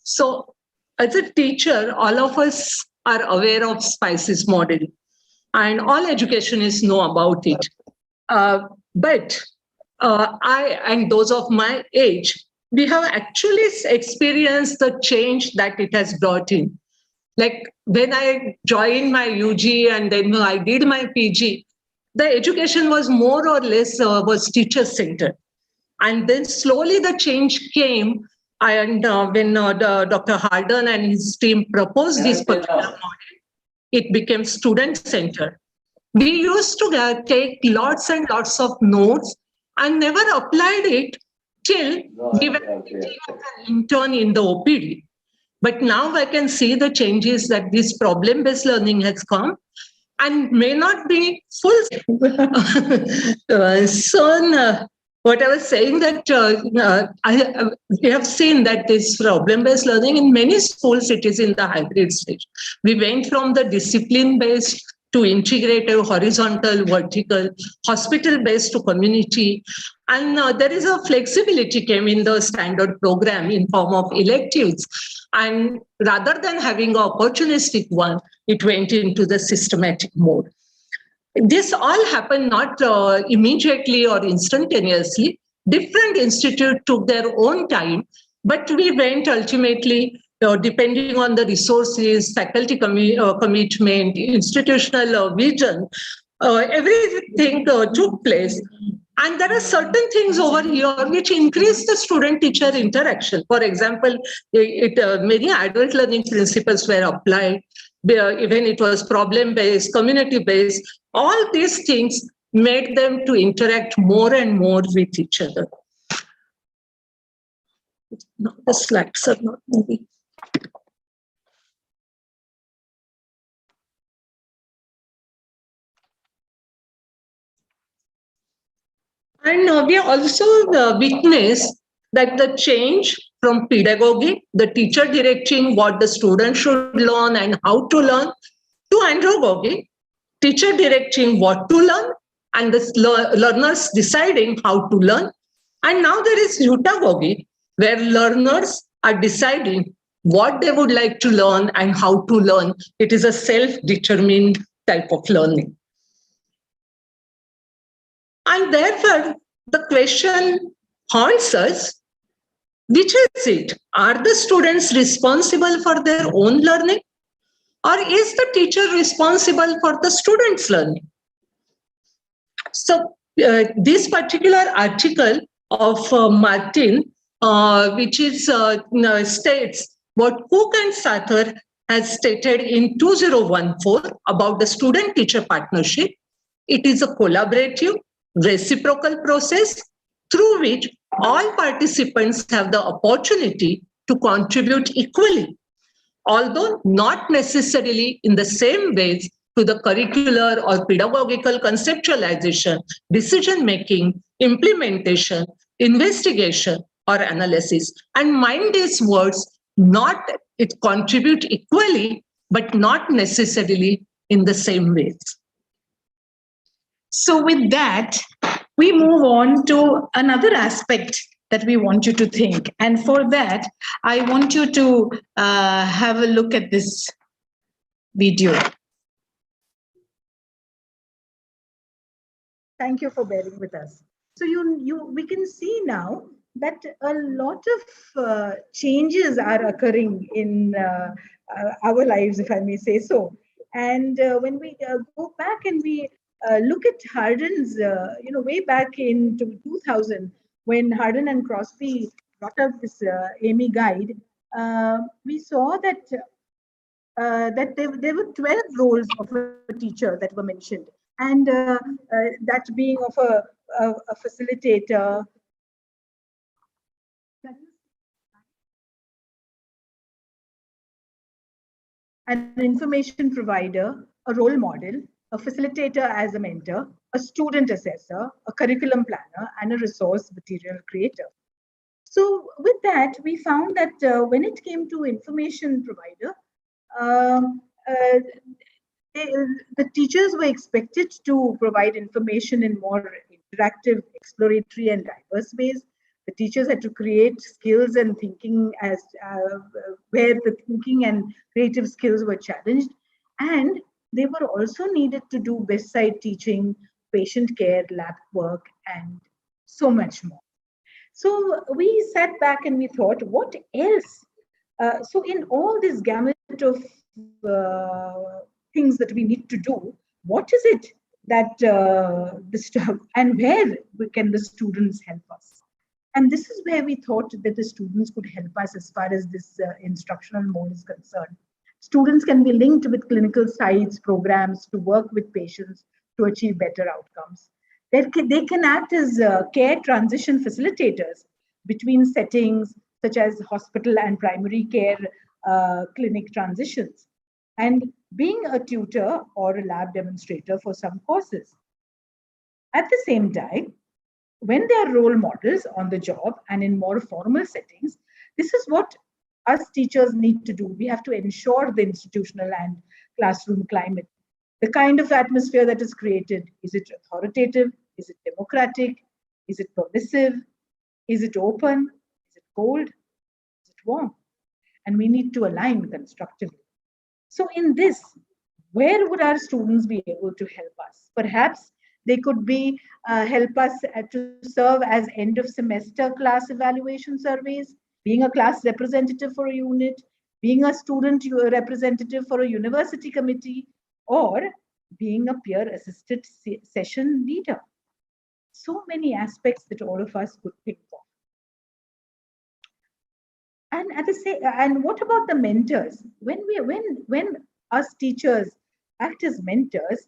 So as a teacher, all of us are aware of SPICE's model, and all educationists know about it. But I and those of my age, we have actually experienced the change that it has brought in. Like when I joined my UG and then I did my PG, the education was more or less was teacher-centered. And then slowly the change came. And when Dr. Harden and his team proposed this particular model, it became student-centered. We used to take lots and lots of notes and never applied it till we were an intern in the OPD. But now I can see the changes that this problem-based learning has come and may not be full. What I was saying that we have seen that this problem-based learning in many schools, it is in the hybrid stage. We went from the discipline-based to integrative, horizontal, vertical, hospital-based to community. And there is a flexibility came in the standard program in form of electives. And rather than having an opportunistic one, it went into the systematic mode. This all happened not immediately or instantaneously. Different institutes took their own time, but we went ultimately, depending on the resources, faculty commitment, institutional vision, everything took place. And there are certain things over here which increase the student-teacher interaction. For example, many adult learning principles were applied. Even it was problem-based, community-based. All these things made them to interact more and more with each other. No, the slides are not moving. And we also witnessed that the change from pedagogy, the teacher directing what the student should learn and how to learn, to andragogy, teacher directing what to learn and the learners deciding how to learn. And now there is heutagogy, where learners are deciding what they would like to learn and how to learn. It is a self-determined type of learning. And therefore, the question haunts us, which is it? Are the students responsible for their own learning? Or is the teacher responsible for the students' learning? So this particular article of Martin, which is states what Cook and Sather has stated in 2014 about the student-teacher partnership. It is a collaborative, reciprocal process through which all participants have the opportunity to contribute equally, although not necessarily in the same ways to the curricular or pedagogical conceptualization, decision-making, implementation, investigation, or analysis. And mind these words, not it contribute equally, but not necessarily in the same ways. So with that, we move on to another aspect that we want you to think. And for that, I want you to have a look at this video. Thank you for bearing with us. So we can see now that a lot of changes are occurring in our lives, if I may say so. And when we go back and we look at Harden's, way back in 2000, when Harden and Crosby brought up this AMI guide, we saw that there were 12 roles of a teacher that were mentioned, and that being of a facilitator, an information provider, a role model, a facilitator as a mentor, a student assessor, a curriculum planner, and a resource material creator. So with that, we found that when it came to information provider, the teachers were expected to provide information in more interactive, exploratory, and diverse ways. The teachers had to create skills and thinking as where the thinking and creative skills were challenged. And they were also needed to do bedside teaching, patient care, lab work, and so much more. So we sat back and we thought, what else? So in all this gamut of things that we need to do, what is it that and where can the students help us? And this is where we thought that the students could help us as far as this instructional mode is concerned. Students can be linked with clinical sites, programs to work with patients to achieve better outcomes. They can act as care transition facilitators between settings such as hospital and primary care clinic transitions, and being a tutor or a lab demonstrator for some courses. At the same time, when they are role models on the job and in more formal settings, this is what us teachers need to do. We have to ensure the institutional and classroom climate, the kind of atmosphere that is created. Is it authoritative? Is it democratic? Is it permissive? Is it open? Is it cold? Is it warm? And we need to align constructively. So in this, where would our students be able to help us? Perhaps they could be help us to serve as end of semester class evaluation surveys, being a class representative for a unit, being a student representative for a university committee, or being a peer assisted session leader. So many aspects that all of us could think of. And at the same, and what about the mentors? When us teachers act as mentors,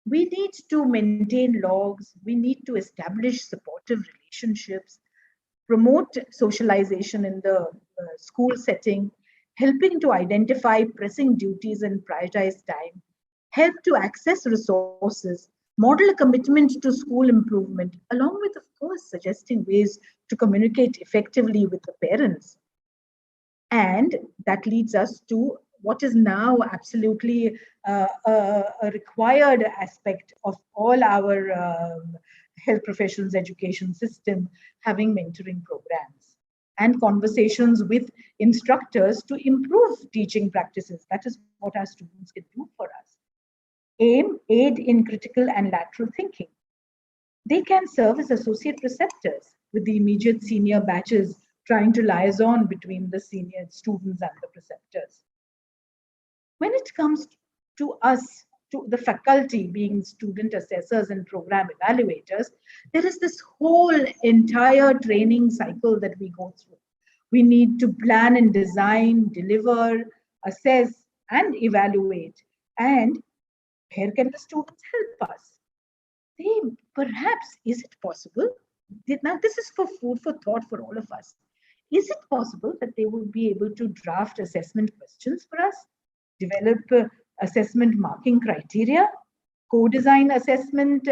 we need to maintain logs, we need to establish supportive relationships, promote socialization in the school setting, helping to identify pressing duties and prioritize time, help to access resources, model a commitment to school improvement, along with, of course, suggesting ways to communicate effectively with the parents. And that leads us to what is now absolutely a required aspect of all our health professions education system, having mentoring programs and conversations with instructors to improve teaching practices. That is what our students can do for us. Aid in critical and lateral thinking. They can serve as associate preceptors with the immediate senior batches, trying to liaison between the senior students and the preceptors. When it comes to us, to the faculty being student assessors and program evaluators, there is this whole entire training cycle that we go through. We need to plan and design, deliver, assess, and evaluate. And where can the students help us? Perhaps, is it possible? Now, this is for food for thought for all of us. Is it possible that they would be able to draft assessment questions for us, develop assessment marking criteria, co-design assessment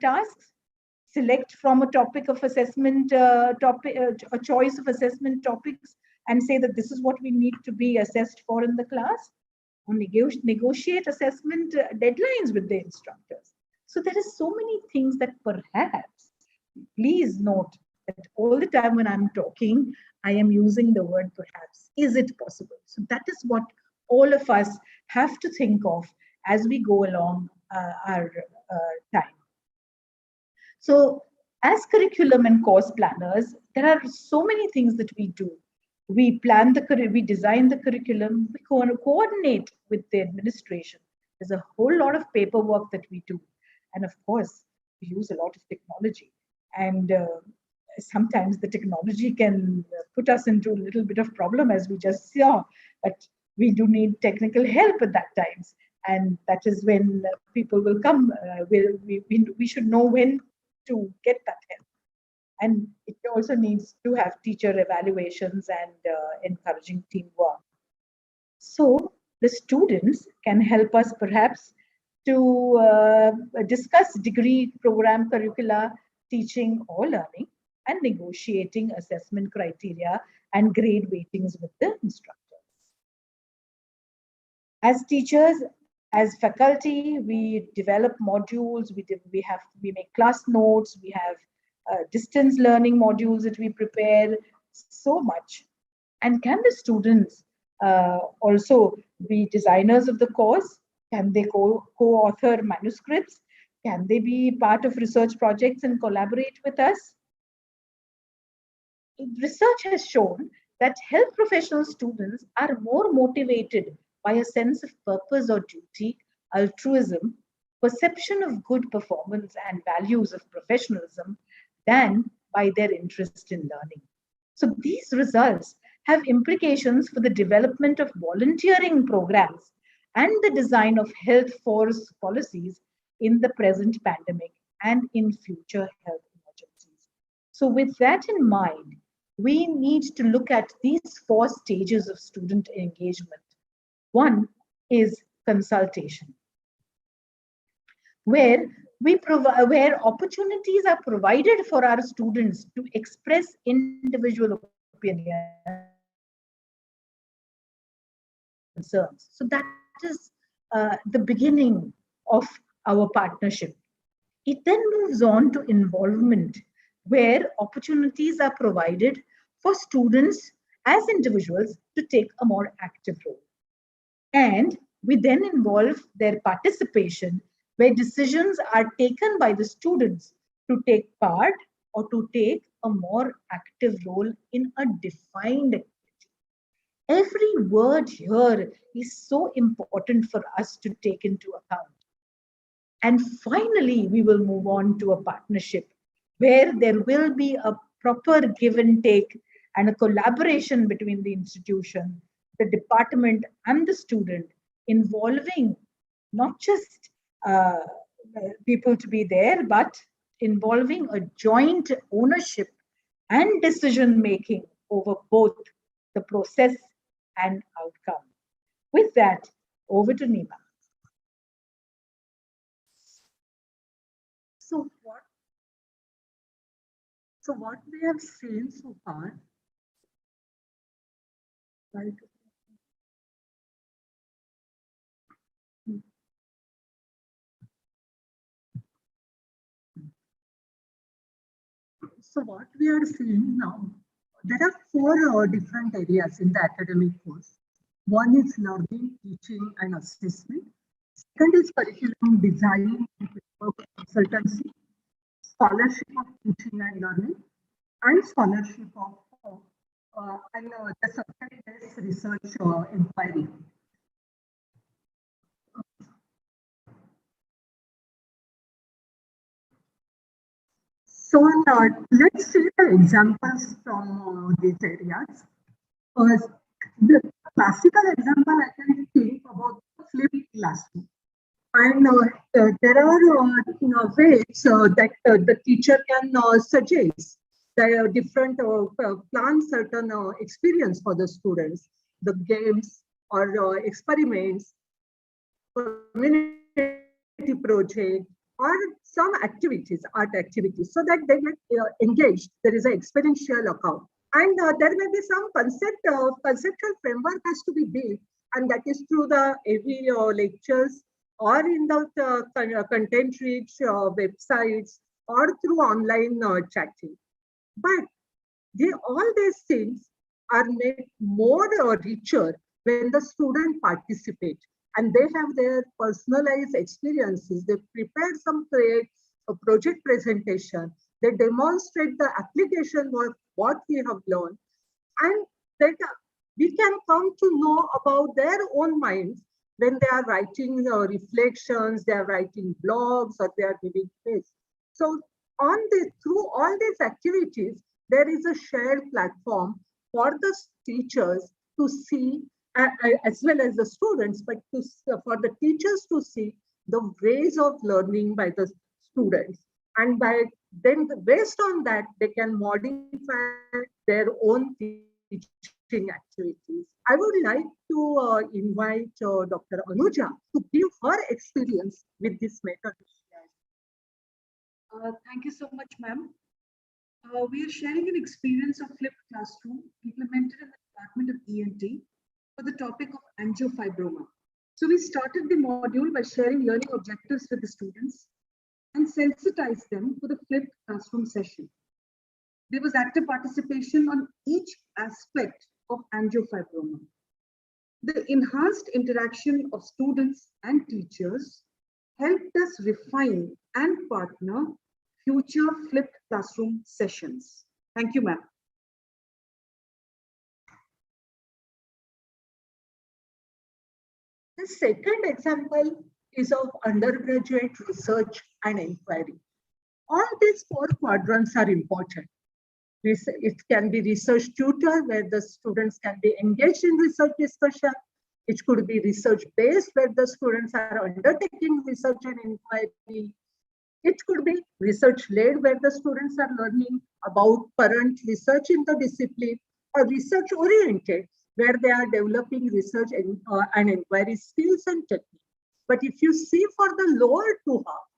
tasks, select from a topic of assessment a choice of assessment topics, and say that this is what we need to be assessed for in the class, or negotiate assessment deadlines with the instructors? So there is so many things that perhaps, please note that all the time when I'm talking, I am using the word perhaps. Is it possible? So that is what all of us have to think of as we go along our time. So as curriculum and course planners, there are so many things that we do. We plan we design the curriculum, we coordinate with the administration. There's a whole lot of paperwork that we do. And of course, we use a lot of technology. And sometimes the technology can put us into a little bit of problem, as we just saw, but we do need technical help at that times. And that is when people will come. We should know when to get that help. And it also needs to have teacher evaluations and encouraging teamwork. So the students can help us perhaps to discuss degree program curricula, teaching or learning, and negotiating assessment criteria and grade weightings with the instructors. As teachers, as faculty, we develop modules, we make class notes, we have distance learning modules that we prepare, so much. And can the students also be designers of the course? Can they co-author manuscripts? Can they be part of research projects and collaborate with us? Research has shown that health professional students are more motivated by a sense of purpose or duty, altruism, perception of good performance, and values of professionalism than by their interest in learning. So these results have implications for the development of volunteering programs and the design of health force policies in the present pandemic and in future health emergencies. So with that in mind, we need to look at these 4 stages of student engagement. One is consultation, where where opportunities are provided for our students to express individual concerns. So that is the beginning of our partnership. It then moves on to involvement, where opportunities are provided for students as individuals to take a more active role. And we then involve their participation, where decisions are taken by the students to take part or to take a more active role in a defined activity. Every word here is so important for us to take into account. And finally, we will move on to a partnership where there will be a proper give and take and a collaboration between the institution, the department, and the student, involving not just people to be there, but involving a joint ownership and decision making over both the process and outcome. With that, over to Nima. So what we have seen so far, right? So what we are seeing now, there are 4 different areas in the academic course. One is learning, teaching, and assessment. Second is curriculum design and consultancy, scholarship of teaching and learning, and scholarship of the subject-based research inquiry. So let's see the examples from these areas. The classical example I can think about flipped classroom. And there are ways that the teacher can suggest the different plan certain experience for the students, the games or experiments, community project, or some activities, art activities, so that they get engaged. There is an experiential account. And there may be some conceptual framework has to be built, and that is through the AV lectures or in the content-rich websites or through online chatting. But all these things are made more richer when the student participate and they have their personalized experiences. They prepare some project presentation. They demonstrate the application of what we have learned, and that we can come to know about their own minds when they are writing reflections, they are writing blogs, or they are giving tests. So through all these activities, there is a shared platform for the teachers to see, as well as the students, but for the teachers to see the ways of learning by the students. And then based on that, they can modify their own teaching activities. I would like to invite Dr. Anuja to give her experience with this method. Thank you so much, ma'am. We are sharing an experience of flipped classroom implemented in the Department of ENT for the topic of angiofibroma. So we started the module by sharing learning objectives with the students. and sensitize them for the flipped classroom session. There was active participation on each aspect of angiofibroma. The enhanced interaction of students and teachers helped us refine and partner future flipped classroom sessions. Thank you, ma'am. The second example is of undergraduate research and inquiry. All these four quadrants are important. It can be research tutor, where the students can be engaged in research discussion. It could be research based, where the students are undertaking research and inquiry. It could be research led, where the students are learning about current research in the discipline, or research oriented, where they are developing research and inquiry skills and techniques. But if you see for the lower two halves,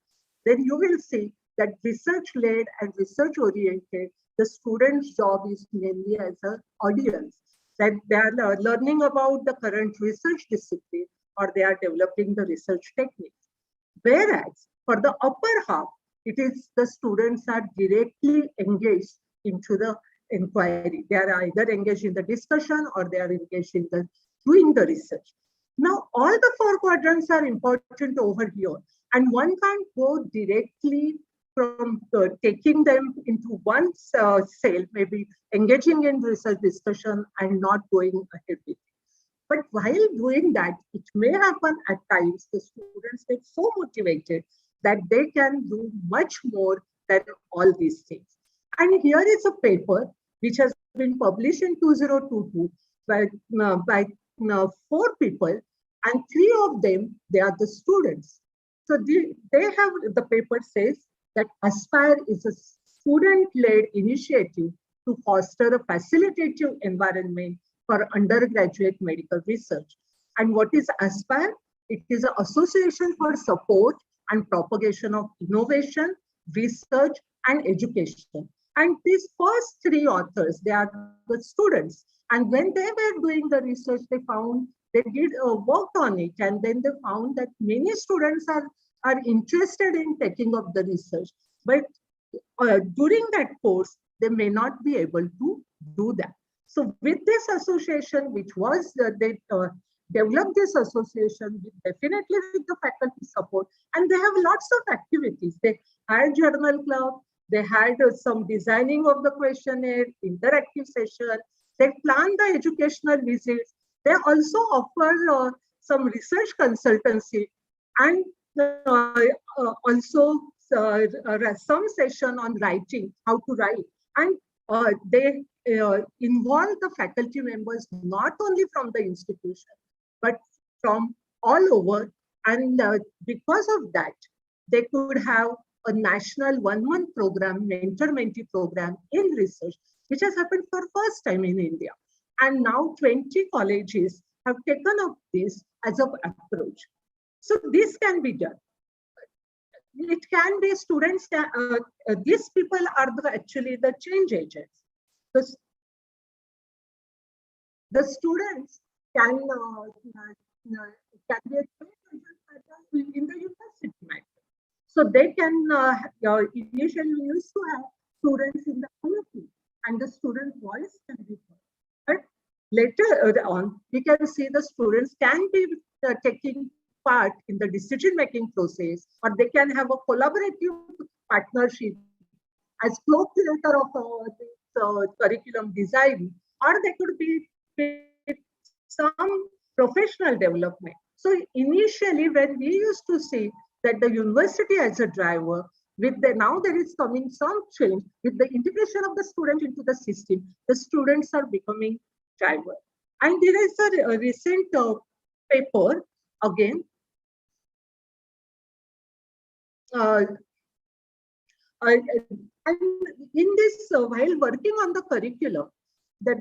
then you will see that research led and research oriented, the student's job is mainly as an audience, that they are learning about the current research discipline, or they are developing the research techniques. Whereas for the upper half, it is the students are directly engaged into the inquiry. They are either engaged in the discussion or they are engaged in the doing the research. Now, all the four quadrants are important over here, and one can't go directly from taking them into one cell, maybe engaging in research discussion and not going ahead with it. But while doing that, it may happen at times the students get so motivated that they can do much more than all these things. And here is a paper which has been published in 2022 by 4 people, and 3 of them, they are the students. So they have, the paper says that Aspire is a student-led initiative to foster a facilitative environment for undergraduate medical research. And what is Aspire? It is an association for support and propagation of innovation, research, and education. And these first 3 authors, they are the students. And when they were doing the research, they found, they did worked on it, and then they found that many students are interested in taking up the research, but during that course, they may not be able to do that. So with this association, which was, they developed this association definitely with the faculty support, and they have lots of activities. They had journal club, they had some designing of the questionnaire, interactive session, they plan the educational visits, they also offer some research consultancy, and also some session on writing, how to write. And they involve the faculty members not only from the institution, but from all over. And because of that, they could have a national 1-month program, mentor-mentee program in research, which has happened for first time in India. And now 20 colleges have taken up this as an approach. So this can be done. It can be students, these people are actually the change agents. The students can be a change agent in the university matter. So they can, initially we used to have students in the community, and the student voice can be heard. But later on, we can see the students can be taking part in the decision-making process, or they can have a collaborative partnership as co-creator of this curriculum design, or they could be with some professional development. So initially, when we used to see that the university as a driver, now there is coming some change with the integration of the student into the system, the students are becoming driver. And there is a recent paper again, and in this, while working on the curriculum, that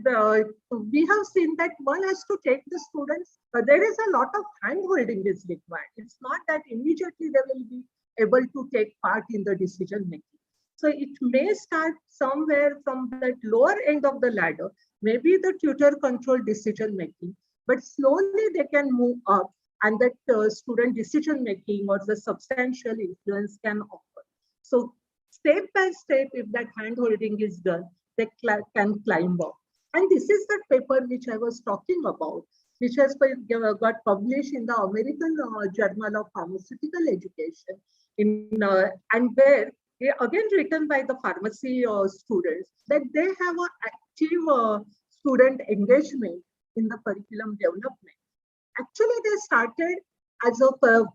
we have seen that one has to take the students, there is a lot of hand-holding is required. It's not that immediately they will be able to take part in the decision making. So it may start somewhere from that lower end of the ladder, maybe the tutor controlled decision making, but slowly they can move up, and that student decision making or the substantial influence can occur. So step by step, if that hand holding is done, they can climb up. And this is the paper which I was talking about, which has got published in the American Journal of Pharmaceutical Education, and where again written by the pharmacy students, that they have an active student engagement in the curriculum development. Actually, they started as a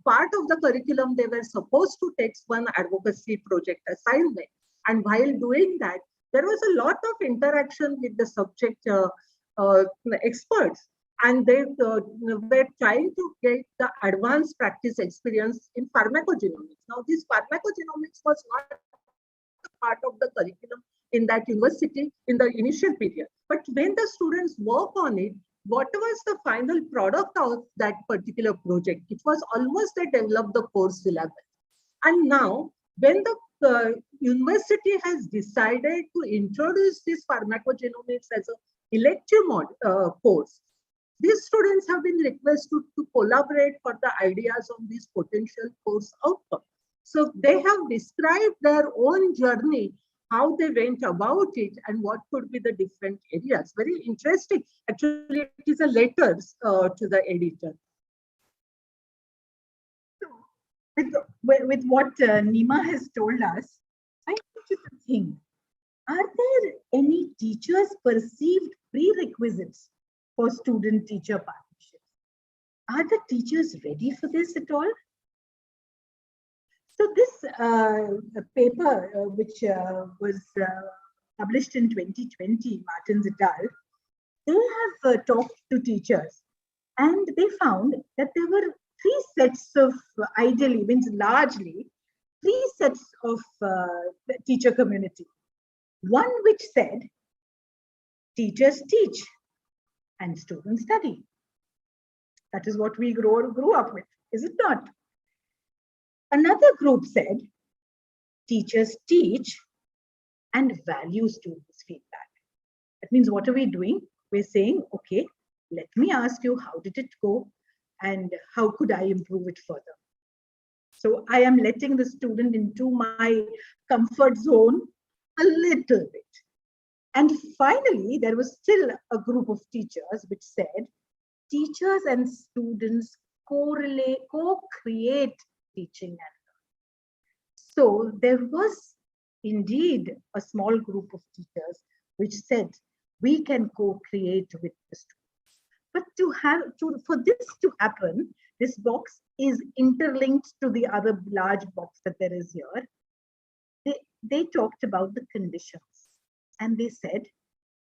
part of the curriculum. They were supposed to take one advocacy project assignment. And while doing that, there was a lot of interaction with the subject experts. And they were trying to get the advanced practice experience in pharmacogenomics. Now, this pharmacogenomics was not part of the curriculum in that university in the initial period. But when the students work on it, what was the final product of that particular project? It was almost they developed the course syllabus. And now, when the university has decided to introduce this pharmacogenomics as an elective course, these students have been requested to collaborate for the ideas on these potential course outcomes. So they have described their own journey, how they went about it, and what could be the different areas. Very interesting. Actually, it is a letter to the editor. So, with what Nima has told us, I want you to think, are there any teachers' perceived prerequisites for student-teacher partnerships? Are the teachers ready for this at all? So this paper, which was published in 2020, Martins et al., they have talked to teachers, and they found that there were three sets of, ideally, means largely, three sets of the teacher community. One which said, teachers teach and students study. That is what we grew up with, is it not? Another group said, teachers teach and value students' feedback. That means, what are we doing? We're saying, okay, let me ask you, how did it go? And how could I improve it further? So I am letting the student into my comfort zone a little bit. And finally, there was still a group of teachers which said, teachers and students co-create teaching and learning. So there was indeed a small group of teachers which said, we can co-create with the students. But for this to happen, this box is interlinked to the other large box that there is here. They talked about the conditions, and they said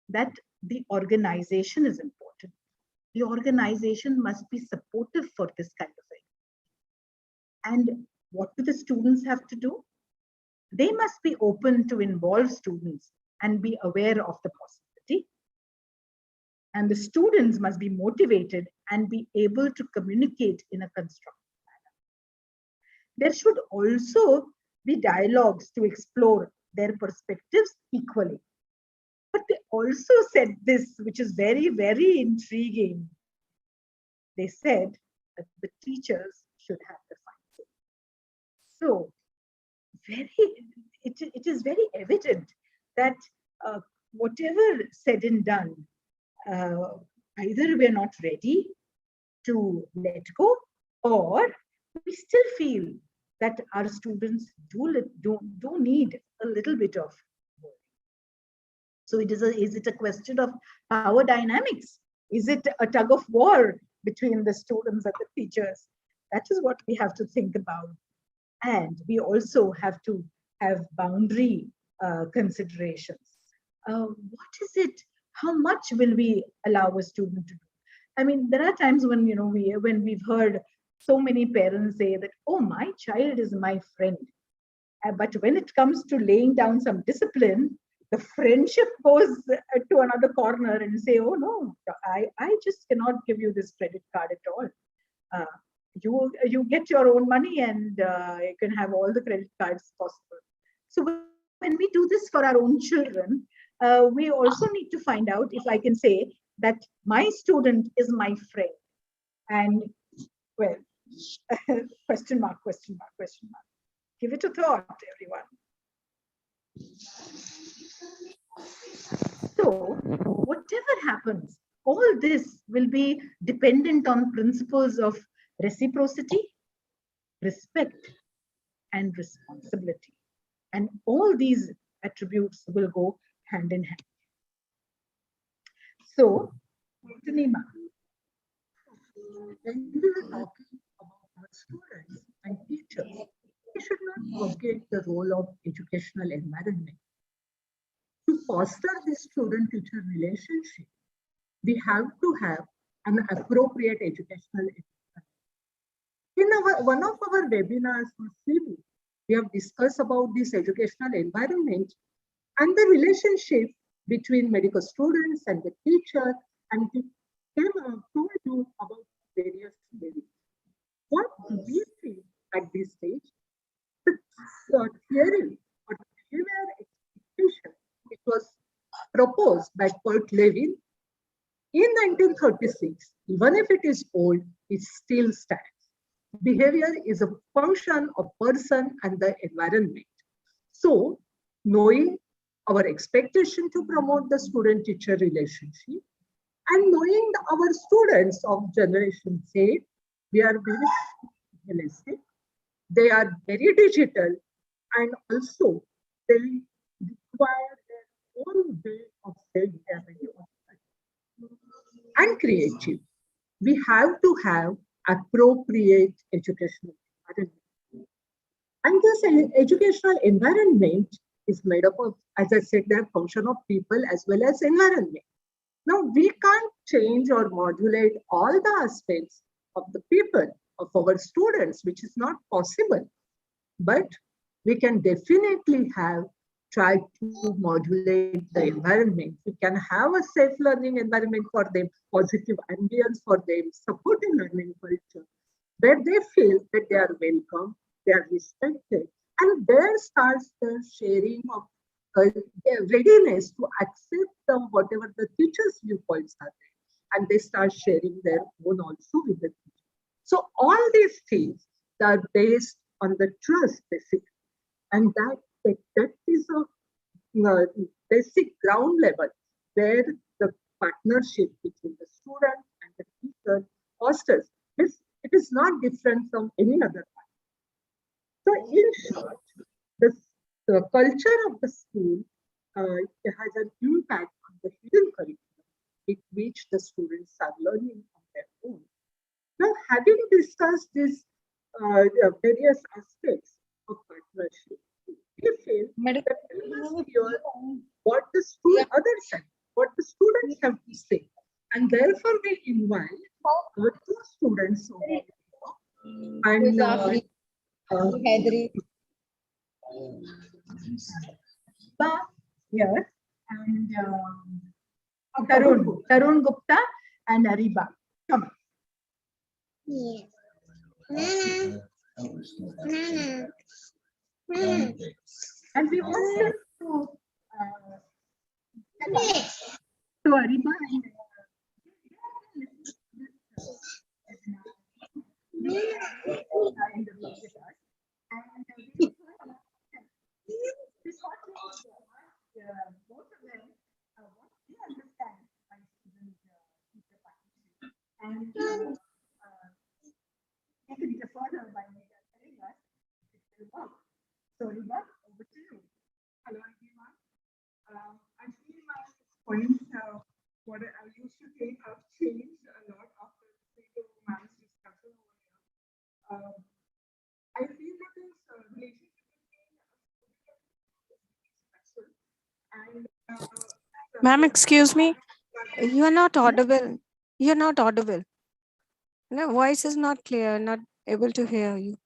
that the organization is important. The organization must be supportive for this kind of thing. And what do the students have to do? They must be open to involve students and be aware of the possibility. And the students must be motivated and be able to communicate in a constructive manner. There should also be dialogues to explore their perspectives equally. But they also said this, which is very, very intriguing. They said that the teachers should have the final say. So, it is very evident that whatever said and done, either we're not ready to let go, or we still feel that our students do need a little bit of work. So is it a question of power dynamics? Is it a tug of war between the students and the teachers? That is what we have to think about. And we also have to have boundary considerations. What is it? How much will we allow a student to do? I mean, there are times when, when we've heard so many parents say that, oh, my child is my friend. But when it comes to laying down some discipline, the friendship goes to another corner and say, oh, no, I just cannot give you this credit card at all. You get your own money and you can have all the credit cards possible. So when we do this for our own children, we also need to find out if I can say that my student is my friend. And well, question mark. Give it a thought, everyone. So, whatever happens, all this will be dependent on principles of reciprocity, respect, and responsibility. And all these attributes will go hand in hand. So, Tanima, when we are talking about our students and teachers, we should not forget the role of educational environment. To foster this student-teacher relationship, we have to have an appropriate educational environment. In one of our webinars for SIVU, we have discussed about this educational environment and the relationship between medical students and the teacher, and we told you about various areas. What we see at this stage, the theory or behavior expectation, it was proposed by Kurt Lewin in 1936. Even if it is old, it still stands. Behavior is a function of person and the environment. So, knowing our expectation to promote the student-teacher relationship and knowing our students of Generation Z, we are very realistic. They are very digital, and also they require their own way of saying they are very and creative. We have to have appropriate educational environment. And this educational environment is made up of, as I said, the function of people as well as environment. Now, we can't change or modulate all the aspects of the people, of our students, which is not possible. But we can definitely try to modulate the environment. We can have a safe learning environment for them, positive ambience for them, supportive learning culture, where they feel that they are welcome, they are respected, and there starts the sharing of their readiness to accept whatever the teachers' viewpoints are there, and they start sharing their own also with the teacher. So all these things are based on the trust, basically, and that is a basic ground level where the partnership between the student and the teacher fosters. It is not different from any other part. So in short, the culture of the school has an impact on the hidden curriculum with which the students are learning on their own. Now, having discussed these various aspects of partnership, we feel that we must hear what the students have to say, and therefore we invite our two students and here and Tarun Gupta and Ariba. Come. And we want to Ariba and both of them what they understand by student-teacher partnership, and take it further by telling us it will work. So, Riba, over to you. Hello, everyone. I feel my points, what I used to think have changed a lot after the ma'am's discussion over here. I feel that this relationship between Ma'am, excuse me. You are not audible. You are not audible. No, voice is not clear. Not able to hear you.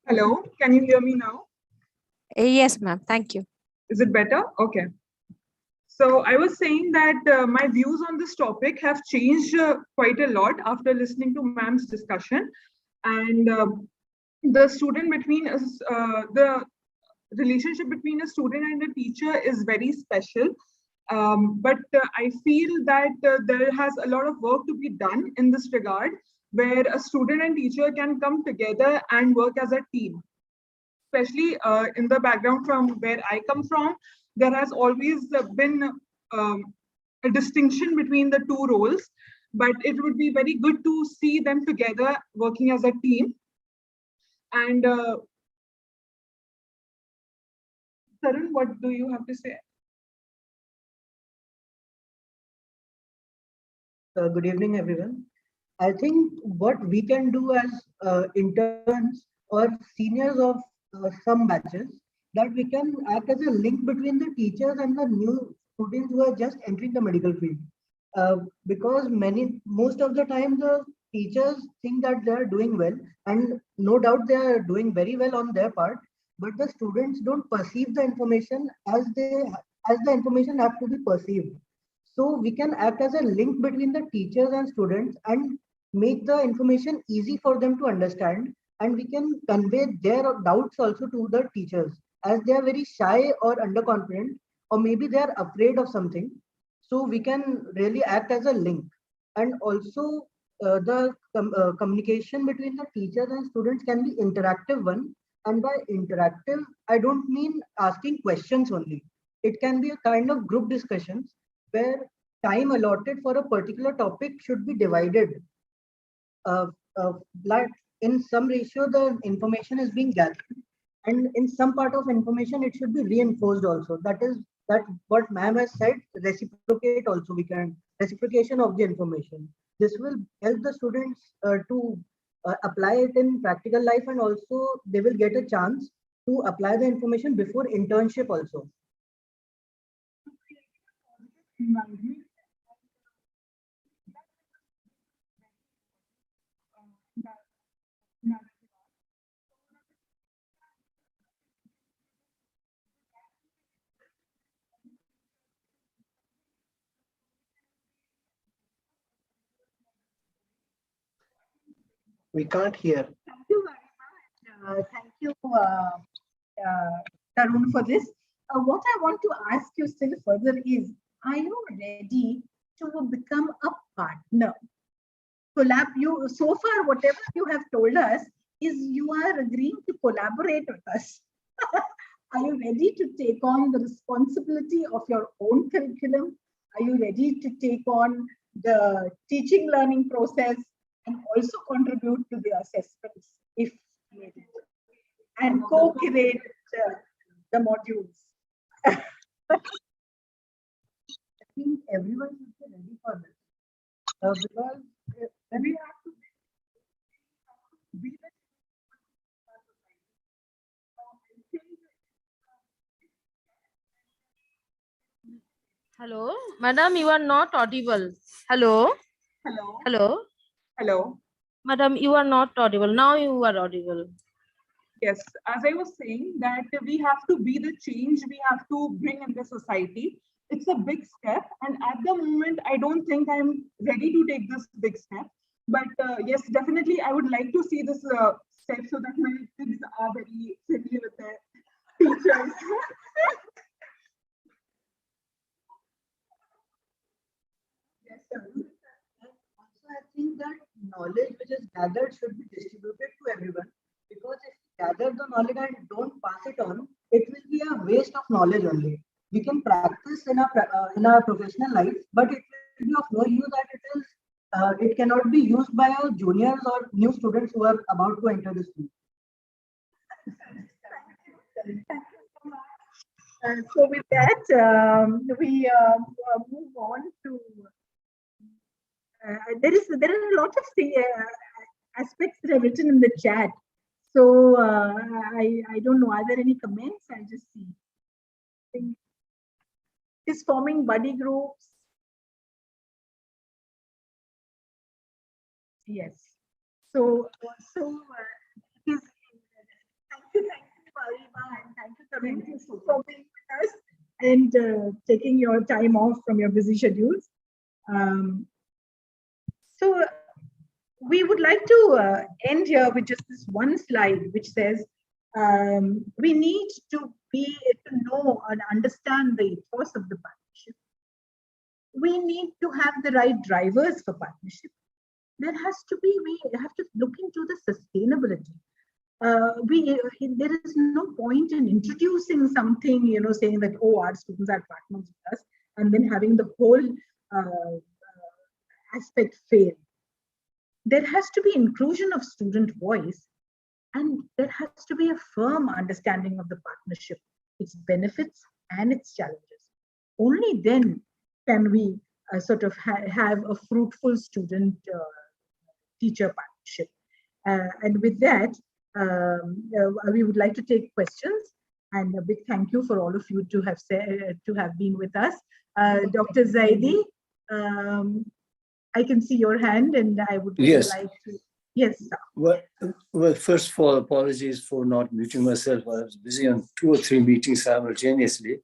Hello, can you hear me now? Yes, ma'am. Thank you. Is it better? Okay. So I was saying that my views on this topic have changed quite a lot after listening to ma'am's discussion, and the relationship between a student and a teacher is very special. But I feel that there has a lot of work to be done in this regard, where a student and teacher can come together and work as a team. especially in the background from where I come from, there has always been a distinction between the two roles, but it would be very good to see them together working as a team. And Tarun, what do you have to say? Good evening, everyone. I think what we can do as interns or seniors of some batches, that we can act as a link between the teachers and the new students who are just entering the medical field. Because most of the time, the teachers think that they are doing well, and no doubt they are doing very well on their part. But the students don't perceive the information as the information have to be perceived. So we can act as a link between the teachers and students and make the information easy for them to understand. And we can convey their doubts also to the teachers, as they are very shy or underconfident, or maybe they are afraid of something. So we can really act as a link. And also the communication between the teachers and students can be interactive one. And by interactive, I don't mean asking questions only. It can be a kind of group discussions where time allotted for a particular topic should be divided. Like in some ratio, the information is being gathered, and in some part of information, it should be reinforced also. That what ma'am has said, reciprocate also. We can reciprocation of the information. This will help the students to apply it in practical life, and also they will get a chance to apply the information before internship also. We can't hear. Thank you very much. Thank you, Tarun, for this. What I want to ask you still further is, are you ready to become a partner? So far, whatever you have told us is you are agreeing to collaborate with us. Are you ready to take on the responsibility of your own curriculum? Are you ready to take on the teaching learning process and also contribute to the assessments if needed, and co-curate the modules? I think everyone should be ready for this because we have to be Hello, madam, you are not audible. Hello, Hello. hello, Hello. madam, you are not audible. Now you are audible. Yes, as I was saying, that we have to be the change we have to bring in the society. It's a big step, and at the moment, I don't think I'm ready to take this big step. But yes, definitely, I would like to see this step so that my kids are very friendly with their teachers. Yes, sir. And also, I think that knowledge which is gathered should be distributed to everyone, because if we gather the knowledge and don't pass it on, it will be a waste of knowledge only. We can practice in our professional life, but it will be of no use that it cannot be used by our juniors or new students who are about to enter the school. So with that, we move on to. There are a lot of aspects that are written in the chat. So I don't know. Are there any comments? I'll just see. Is forming buddy groups. Yes. So it is. Thank you, Parima, and thank you, Tarun, for being with us and taking your time off from your busy schedules. So we would like to end here with just this one slide, which says we need to know and understand the ethos of the partnership. We need to have the right drivers for partnership. We have to look into the sustainability. there is no point in introducing something, saying that, oh, our students are partners with us, and then having the whole aspect fail. There has to be inclusion of student voice, and there has to be a firm understanding of the partnership, its benefits and its challenges. Only then can we sort of have a fruitful student-teacher partnership. And with that, we would like to take questions. And a big thank you for all of you to have been with us. Dr. Zaidi, I can see your hand, and I would like to. Yes, sir. Well, first of all, apologies for not muting myself. I was busy on 2 or 3 meetings simultaneously.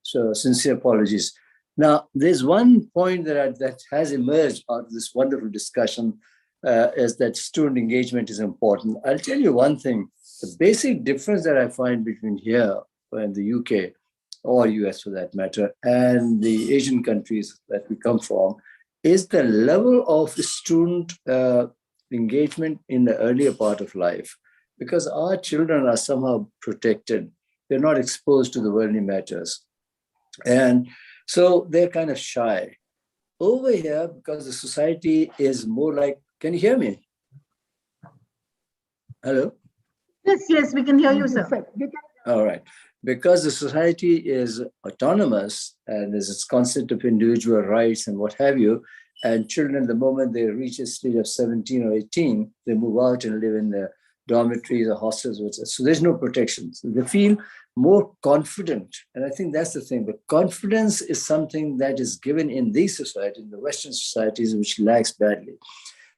So sincere apologies. Now, there's one point that has emerged out of this wonderful discussion is that student engagement is important. I'll tell you one thing. The basic difference that I find between here and the UK, or US for that matter, and the Asian countries that we come from, is the level of student engagement in the earlier part of life, because our children are somehow protected. They're not exposed to the worldly matters. And so they're kind of shy. Over here, because the society is more like, can you hear me? Hello? Yes, we can hear you, sir. All right. Because the society is autonomous and there's this concept of individual rights and what have you, and children, the moment they reach a stage of 17 or 18, they move out and live in the dormitories or hostels. So there's no protection. So they feel more confident. And I think that's the thing. But confidence is something that is given in these societies, in the Western societies, which lacks badly.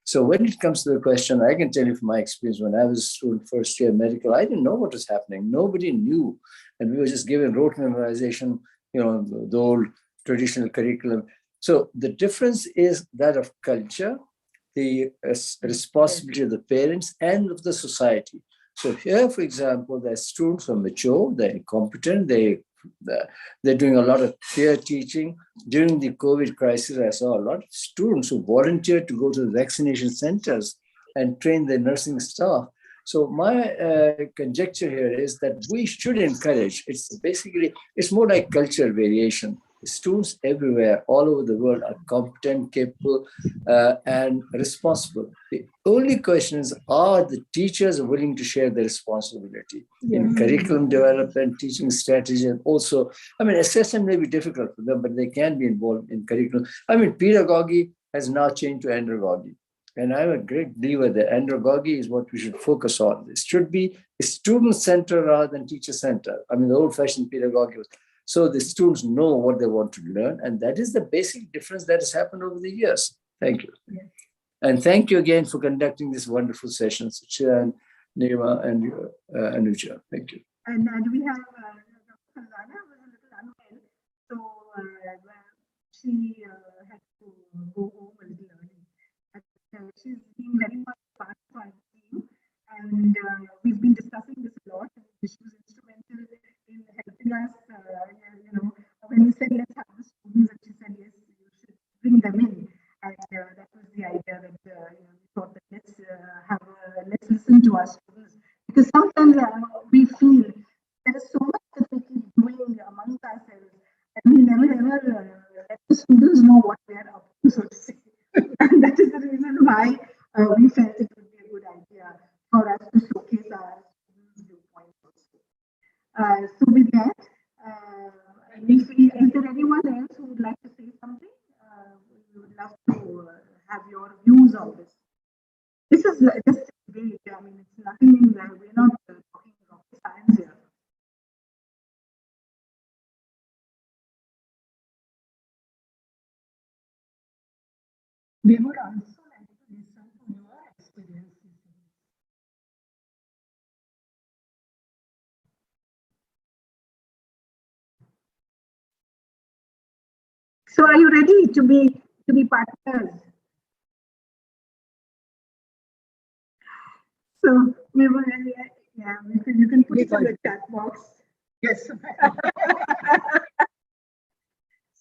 So when it comes to the question, I can tell you from my experience, when I was a student first year medical, I didn't know what was happening. Nobody knew. And we were just given rote memorization, the old traditional curriculum. So the difference is that of culture, the responsibility of the parents and of the society. So here, for example, the students are mature, they're competent, they're doing a lot of peer teaching. During the COVID crisis, I saw a lot of students who volunteered to go to the vaccination centers and train their nursing staff. So my conjecture here is that we should encourage, it's more like cultural variation. Students everywhere, all over the world, are competent, capable, and responsible. The only question is, are the teachers willing to share the responsibility in curriculum development, teaching strategy, and also, assessment may be difficult for them, but they can be involved in curriculum. Pedagogy has now changed to andragogy. And I'm a great believer that andragogy is what we should focus on. It should be student-centered rather than teacher-centered. The old-fashioned pedagogy was. So the students know what they want to learn. And that is the basic difference that has happened over the years. Thank you. Yeah. And thank you again for conducting this wonderful session, Suchira and Nirma and Anuja. Thank you. And we have Dr. Khazana was a little unwell. So she had to go home a little early. She's been very much part of our team. And we've been discussing this a lot. She was instrumental in helping us, when we said let's have the students, and she said yes, you should bring them in, and that was the idea that we thought that let's listen to our students, because sometimes we feel there is so much that we keep doing amongst ourselves, and we never ever let the students know what we are up to, so to say. And that is the reason why we felt it would be a good idea for us to showcase our students' viewpoints also. So with that, is there anyone else who would like to say something? We would love to have your views on this. This is just great. It's nothing that we're not talking about science here. We would also like to listen to your experiences. So are you ready to be partners? So we will, you can put it in the chat box. Yes.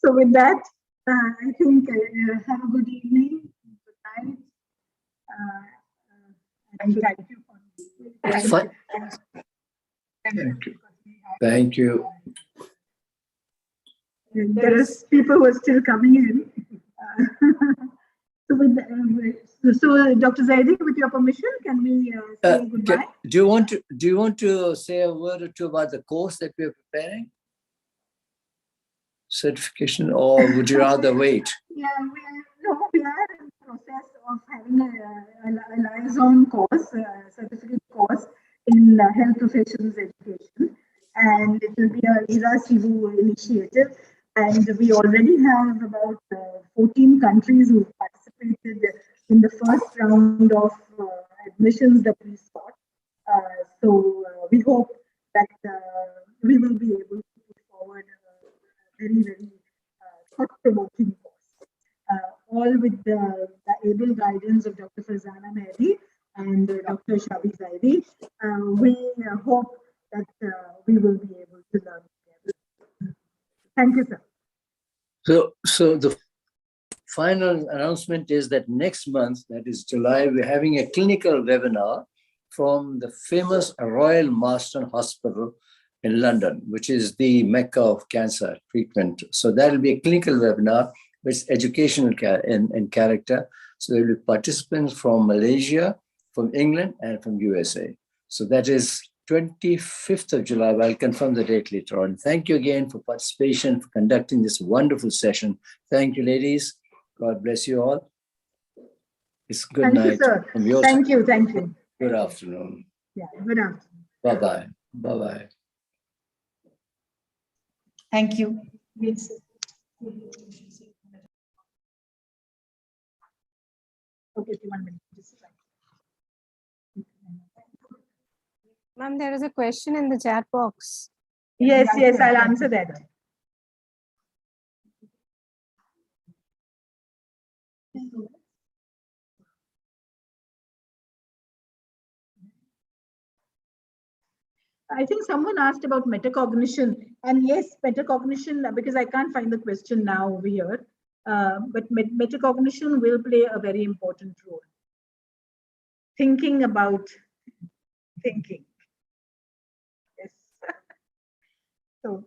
So with that, I think have a good evening, good night, and thank you for Thank you. Thank you. There are people who are still coming in. So, Dr. Zaidi, with your permission, can we say goodbye? Do you want to say a word or two about the course that we're preparing? Certification, or would you rather wait? Yeah, we are in the process of having a liaison course, certificate course in health professions education, and it will be a SIVU initiative. And we already have about 14 countries who participated in the first round of admissions that we sought. So we hope that we will be able to put forward a very thought-provoking course, all with the able guidance of Dr. Farzana Mehdi and Dr. Shabi Zaidi. We hope that we will be able to learn together. Thank you, sir. So the final announcement is that next month, that is July, we're having a clinical webinar from the famous Royal Marsden Hospital in London, which is the Mecca of cancer treatment. So that will be a clinical webinar, which is educational in character. So there will be participants from Malaysia, from England, and from USA. So that is 25th of July. I'll confirm the date later on. Thank you again for participation, for conducting this wonderful session. Thank you, ladies. God bless you all. It's good night. Thank you, sir. From your Thank side. you. Thank you. Good afternoon. Yeah, good afternoon. Bye-bye. Bye-bye. Thank you. Yes. Okay, 1 minute. Ma'am, there is a question in the chat box. Yes, I'll answer that. I think someone asked about metacognition, and yes, metacognition, because I can't find the question now over here, but metacognition will play a very important role. Thinking about thinking. Yes. So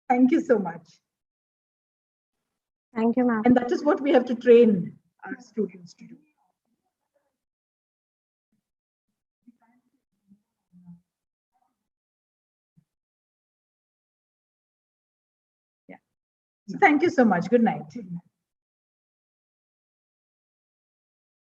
thank you so much. Thank you, ma'am. And that is what we have to train our students to do. Yeah. So thank you so much. Good night.